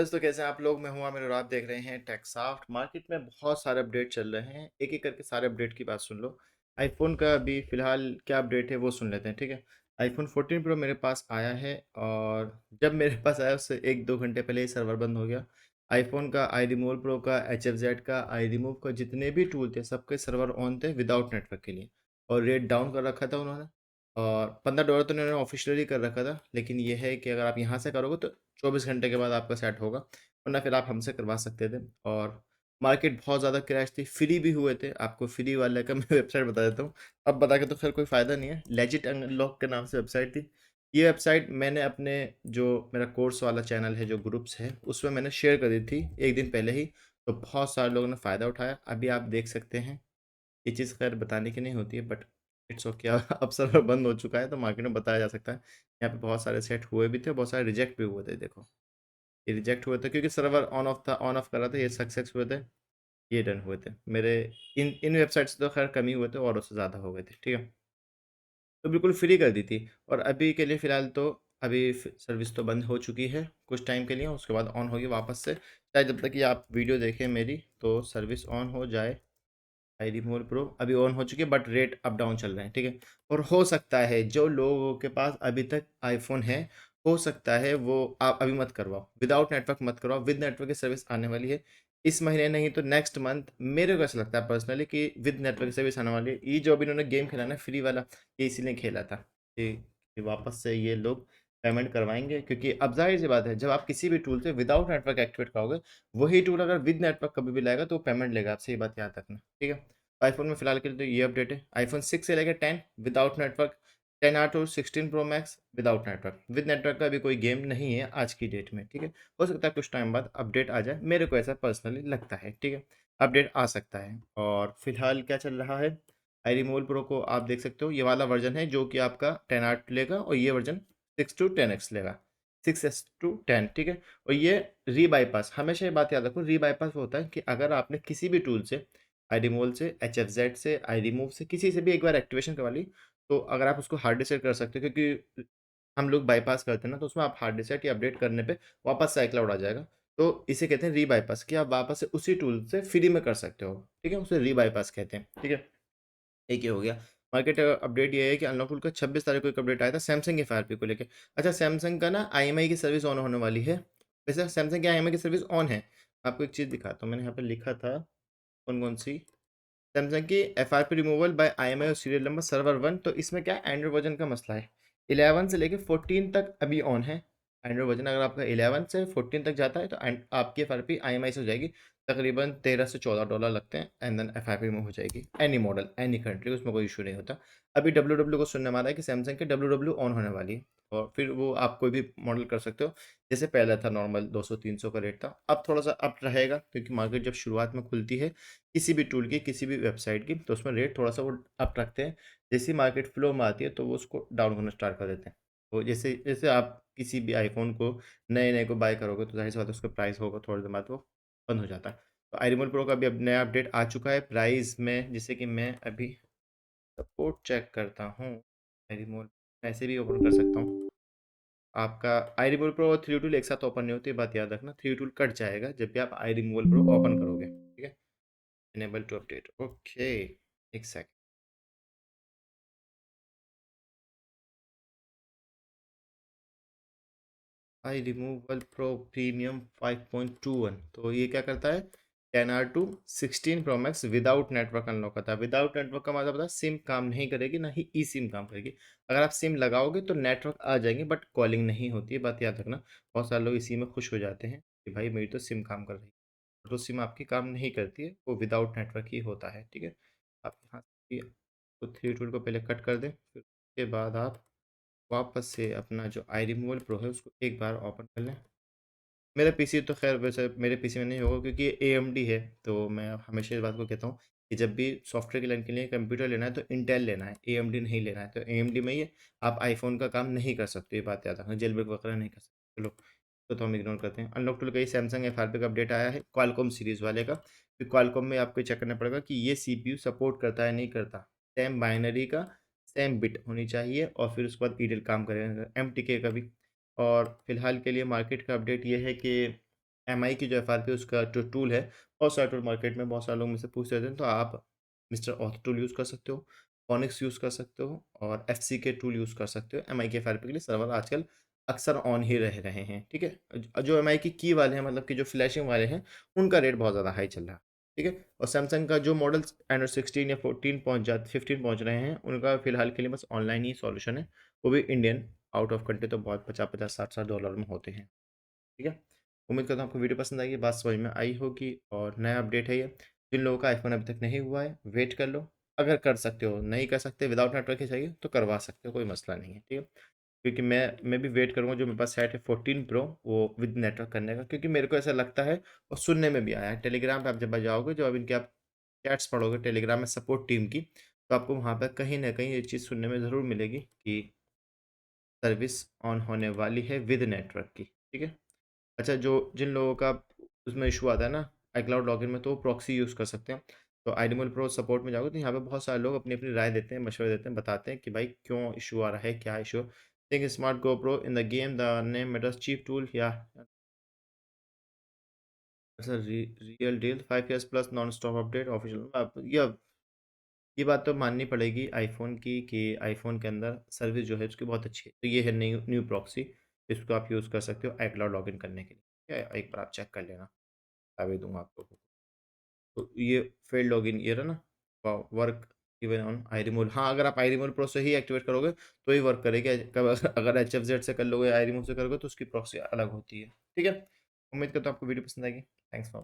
तो कैसे हैं आप लोग? मैं हूँ आमिर और आप देख रहे हैं टेकसॉफ्ट। मार्केट में बहुत सारे अपडेट चल रहे हैं, एक एक करके सारे अपडेट की बात सुन लो। आईफोन का अभी फ़िलहाल क्या अपडेट है वो सुन लेते हैं, ठीक है। आईफोन 14 प्रो मेरे पास आया है और जब मेरे पास आया उससे 1-2 घंटे पहले ही सर्वर बंद हो गया। आईफोन का आई रिमूवल प्रो का, HFZ का, आई रिमूव का, जितने भी टूल थे सबके सर्वर ऑन थे विदाउट नेटवर्क के लिए, और रेट डाउन कर रखा था उन्होंने। और $15 तो उन्होंने ऑफिशियली कर रखा था, लेकिन ये है कि अगर आप यहाँ से करोगे तो 24 घंटे के बाद आपका सेट होगा, वरना फिर आप हमसे करवा सकते थे। और मार्केट बहुत ज़्यादा क्रैश थी, फ्री भी हुए थे। आपको फ्री वाले का मैं वेबसाइट बता देता हूँ। अब बता के तो खैर कोई फ़ायदा नहीं है। लेजिट अनलॉक के नाम से वेबसाइट थी। ये वेबसाइट मैंने अपने, जो मेरा कोर्स वाला चैनल है, जो ग्रुप्स है, उसमें मैंने शेयर कर दी थी एक दिन पहले ही। तो बहुत सारे लोगों ने फ़ायदा उठाया। अभी आप देख सकते हैं, ये चीज़ खैर बताने की नहीं होती है, बट इट्स ओके। अब सर्वर बंद हो चुका है तो मार्केट में बताया जा सकता है। यहाँ पे बहुत सारे सेट हुए भी थे, बहुत सारे रिजेक्ट भी हुए थे। देखो, ये रिजेक्ट हुए थे क्योंकि सर्वर ऑन ऑफ था, ऑन ऑफ कर रहा था। ये सक्सेस हुए थे, ये डन हुए थे। मेरे इन इन वेबसाइट्स तो खैर कम ही हुए थे और उससे ज़्यादा हो गए थे, ठीक है। तो बिल्कुल फ्री कर दी थी। और अभी के लिए फ़िलहाल तो अभी सर्विस तो बंद हो चुकी है कुछ टाइम के लिए, उसके बाद ऑन होगी वापस से। शायद जब तक कि आप वीडियो देखें मेरी, तो सर्विस ऑन हो जाए। आई रिमूवल प्रो अभी ऑन हो चुकी है, बट रेट अप डाउन चल रहे हैं, ठीक है। और हो सकता है जो लोगों के पास अभी तक आईफोन है, हो सकता है वो आप अभी मत करवाओ, विदाउट नेटवर्क मत करवाओ। विद नेटवर्क की सर्विस आने वाली है इस महीने, नहीं तो नेक्स्ट मंथ। मेरे को ऐसा लगता है पर्सनली कि विद नेटवर्क की सर्विस आने वाली है। ये जो अभी इन्होंने गेम खेला ना फ्री वाला, ये इसीलिए खेला था कि वापस से ये लोग पेमेंट करवाएंगे। क्योंकि अब जाहिर सी बात है, जब आप किसी भी टूल से विदाउट नेटवर्क एक्टिवेट करोगे, वही टूल अगर विद नेटवर्क कभी भी लाएगा तो पेमेंट लेगा आपसे। ये बात याद रखना, ठीक है। आईफोन में फिलहाल के लिए तो ये अपडेट है। आईफोन 6 से लेकर 10 विदाउट नेटवर्क, 10R और 16 pro max without network. With network का अभी कोई गेम नहीं है आज की डेट में, ठीक है। हो सकता है कुछ टाइम बाद अपडेट आ जाए, मेरे को ऐसा पर्सनली लगता है, ठीक है। अपडेट आ सकता है। और फिलहाल क्या चल रहा है, आई रिमूवल प्रो को आप देख सकते हो। ये वाला वर्जन है जो कि आपका 10R लेगा, और ये वर्जन 6 to 10x लेगा, 6S to 10, ठीक है। और ये री बाईपास, हमेशा ये बात याद रखो, री बाईपास होता है कि अगर आपने किसी भी टूल से, आई रिमूवल से, HFZ से, आई रिमूव से, किसी से भी एक बार एक्टिवेशन करवा ली, तो अगर आप उसको हार्ड डिस्क कर सकते हो, क्योंकि हम लोग बाईपास करते हैं ना, तो उसमें आप हार्ड डिस्क या अपडेट करने पे वापस साइक्लाउड आ जाएगा। तो इसे कहते हैं री बाईपास, कि आप वापस से उसी टूल से फ्री में कर सकते हो, ठीक है। उसे री बाईपास कहते हैं, ठीक है। एक ये हो गया। मार्केट अपडेट ये है कि अनलॉक टूल का 26 तारीख को एक अपडेट आया था सैमसंग FRP को लेके। अच्छा, सैमसंग का ना IMI की सर्विस ऑन होने वाली है। वैसे सैमसंग की IMI की सर्विस ऑन है। आपको एक चीज़ दिखाता हूँ, मैंने यहाँ पे लिखा था कौन कौन सी। सैमसंग की FRP रिमूवल बाय IMI और सीरियल नंबर सर्वर 1। तो इसमें क्या एंड्रॉइड वर्जन का मसला है, 11 से लेके 14 तक अभी ऑन है। एंड्रॉइड वर्जन अगर आपका 11 से 14 तक जाता है तो आपकी FRP IMI से हो जाएगी। तकरीबन $13 से $14 लगते हैं, एंड देन FRP रिमूव हो जाएगी। एनी मॉडल, एनी कंट्री, उसमें कोई इशू नहीं होता। अभी WW को सुनने में आ रहा है कि सैमसंग के WW ऑन होने वाली है, और फिर वो आप कोई भी मॉडल कर सकते हो। जैसे पहले था नॉर्मल 200-300 का रेट था, अब थोड़ा सा अप रहेगा, क्योंकि मार्केट जब शुरुआत में खुलती है किसी भी टूल की, किसी भी वेबसाइट की, तो उसमें रेट थोड़ा सा वो अप रखते हैं। जैसी मार्केट फ्लो में आती है तो वो उसको डाउन होना स्टार्ट कर देते हैं। तो जैसे जैसे आप किसी भी आईफोन को नए नए को बाय करोगे, तो जाहिर सी बात है उसका प्राइस होगा, थोड़ी देर बाद वो बंद हो जाता है। तो आई रिमूवल प्रो का अभी अब नया अपडेट आ चुका है प्राइस में, जिससे कि मैं अभी सपोर्ट चेक करता हूँ। आई रिमूवल ऐसे भी ओपन कर सकता हूँ। आपका आई रिमूवल प्रो और थ्री टूल एक साथ ओपन नहीं होती, बात याद रखना। थ्री टूल कट जाएगा जब भी आप आई रिमूवल प्रो ओपन करोगे, ठीक है। Enable to update, okay. एक second. IRemoval pro premium 5.21, तो ये क्या करता है, 10R to 16 pro max without network unlock करता है। विदाउट नेटवर्क का मतलब होता है सिम काम नहीं करेगी, ना ही ई सिम काम करेगी। अगर आप सिम लगाओगे तो नेटवर्क आ जाएंगे, बट कॉलिंग नहीं होती है, बात याद रखना। बहुत सारे लोग इसी में खुश हो जाते हैं कि भाई मेरी तो सिम काम कर रही है, तो सिम आपकी काम नहीं करती है, वो विदाउट नेटवर्क ही होता है, ठीक है। आप यहाँ से तो थ्री टूल को पहले कट कर दें, फिर उसके बाद आप वापस से अपना जो आई रिमूवल प्रो है उसको एक बार ओपन कर लें। मेरा पीसी तो खैर वैसे मेरे पीसी में नहीं होगा, क्योंकि ये AMD है। तो मैं हमेशा इस बात को कहता हूँ कि जब भी सॉफ्टवेयर की लाइन के लिए कंप्यूटर लेना है तो इंटेल लेना है, AMD नहीं लेना है। तो AMD में ये आप आईफोन का काम नहीं कर सकते, ये बात याद रखना। जेल ब्रेक वगैरह नहीं कर सकते। चलो, तो हम इग्नोर करते हैं। अनलॉक टूल का ही सैमसंग FRP का अपडेट आया है, क्वालकॉम सीरीज़ वाले का। फिर क्वालकॉम में आपको चेक करना पड़ेगा कि ये CPU सपोर्ट करता है नहीं करता। सेम बाइनरी का सेम बिट होनी चाहिए, और फिर उसके बाद ईडल काम करेगा, MTK का भी। और फिलहाल के लिए मार्केट का अपडेट ये है कि एमआई की जो एफआरपी उसका जो टूल है, बहुत सारे टूल मार्केट में बहुत सारे लोग मुझसे पूछते रहते हैं, तो आप मिस्टर ऑथो टूल यूज़ कर सकते हो, फोनिक्स यूज़ कर सकते हो और एफसीके टूल यूज़ कर सकते हो। एमआई की एफआरपी के लिए सर्वर आजकल अक्सर ऑन ही रह रहे हैं, ठीक है। जो एमआई की वाले हैं, मतलब कि जो फ्लैशिंग वाले हैं, उनका रेट बहुत ज़्यादा हाई चल रहा है, ठीक है। और सैमसंग का जो मॉडल्स एंड्रॉइड 16 या 14 पहुंच जाते 15 पहुंच रहे हैं, उनका फिलहाल के लिए बस ऑनलाइन ही सॉल्यूशन है, वो भी इंडियन। आउट ऑफ कंट्री तो बहुत 50-50 60-60 डॉलर में होते हैं, ठीक है। उम्मीद करता हूँ आपको वीडियो पसंद आई, बात समझ में आई होगी। और नया अपडेट है ये, जिन लोगों का आईफोन अभी तक नहीं हुआ है वेट कर लो। अगर कर सकते हो, नहीं कर सकते विदाउट नेटवर्क ही चाहिए तो करवा सकते हो, कोई मसला नहीं है, ठीक है। क्योंकि मैं भी वेट करूँगा, जो मेरे पास सेट है 14 प्रो वो विद नेटवर्क करने का, क्योंकि मेरे को ऐसा लगता है और सुनने में भी आया है, टेलीग्राम पे आप जब जाओगे, जो अब इनके आप चैट्स पढ़ोगे टेलीग्राम में सपोर्ट टीम की, तो आपको वहाँ पर कहीं ना कहीं ये चीज़ सुनने में ज़रूर मिलेगी कि सर्विस ऑन होने वाली है विद नेटवर्क की, ठीक है। अच्छा, जो जिन लोगों का उसमें इशू आता है ना iCloud लॉगिन में, तो वो प्रॉक्सी यूज़ कर सकते हैं। तो आईडीमल प्रो सपोर्ट में जाओगे तो यहाँ पे बहुत सारे लोग अपनी अपनी राय देते हैं, मशवरे देते हैं, बताते हैं कि भाई क्यों इशू आ रहा है, क्या issue. Think smart go pro in the game the name matters cheap tool या real deal 5 years plus non stop update official. अब ये बात तो माननी पड़ेगी आईफोन की कि आईफोन के अंदर सर्विस जो है उसकी बहुत अच्छी है। तो ये है न्यू न्यू प्रॉक्सी, इसको आप यूज़ कर सकते हो iCloud लॉगिन करने के लिए, ठीक है। एक बार आप चेक कर लेना, बता भी दूंगा आपको। तो ये फेल्ड लॉगिन ये रहा ना, work even on I remove. हाँ, अगर आप आई रिमूव प्रो से ही एक्टिवेट करोगे तो ही वर्क करेगी। अगर एच एफ जेड से कर लोगे, आई रिमूव से करोगे, तो उसकी प्रॉक्सी अलग होती है, ठीक है। उम्मीद करता हूँ आपको वीडियो पसंद आएगी। Thanks for